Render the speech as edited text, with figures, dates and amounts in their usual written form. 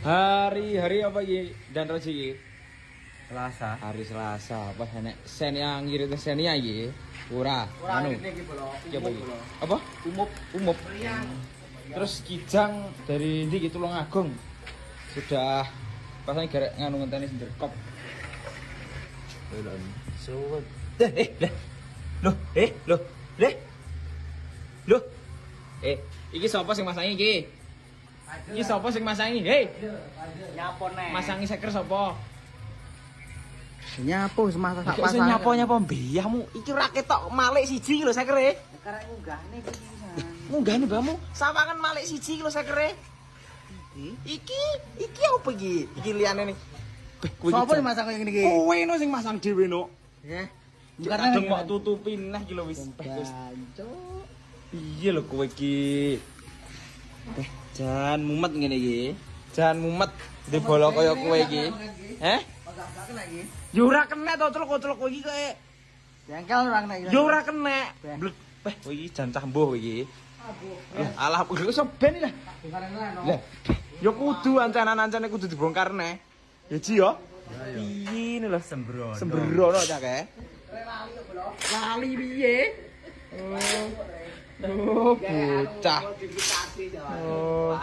Hari apa iki? Dan Roji iki? Selasa. Hari Selasa. Apa nek sen yang ngirit senia iki? Ora. Anu. Apa? Umup. Terus Kijang dari ndi ki Tulungagung. Sudah pasang garek nganu ngenteni senderkop. Suwet. Loh. Iki sapa sing masangi iki? Iki sapa sing masangi? Hei. Nyapo nek. Masangi seker sapa? Nyapo semasa sak Iki sing pasang. nyapa mbiyahmu. Iki ora ketok malik siji lho sekere. Karek ngunggahne iki pisan. Munggahne mbahmu. Sawangan malik siji lho sekere. Iki apa iki? Iki liyane nih. Sopo sing masang kaya ngene iki? Kowe no sing masang dhewe no. Nggih. Kadang mau tutupi neh iki lho wis. Jancuk. Iya lho kowe iki. Jan mumet ngene iki. Jan mumet di bola kaya kowe iki. Agak kena iki. Yo ora kena to celuk-celuk kowe iki kaya. Jengkel ora kena iki. Yo ora kena. Blet. Kowe iki jan cah mbuh kowe iki. Alah kudu iso ben lah. Lah. Yo kudu ancanan-ancane kudu dibongkar neh. Ya Ji yo. Piye lho sembrono. Sembrono cah kae. Lali piye? Oh, bocah. Oh.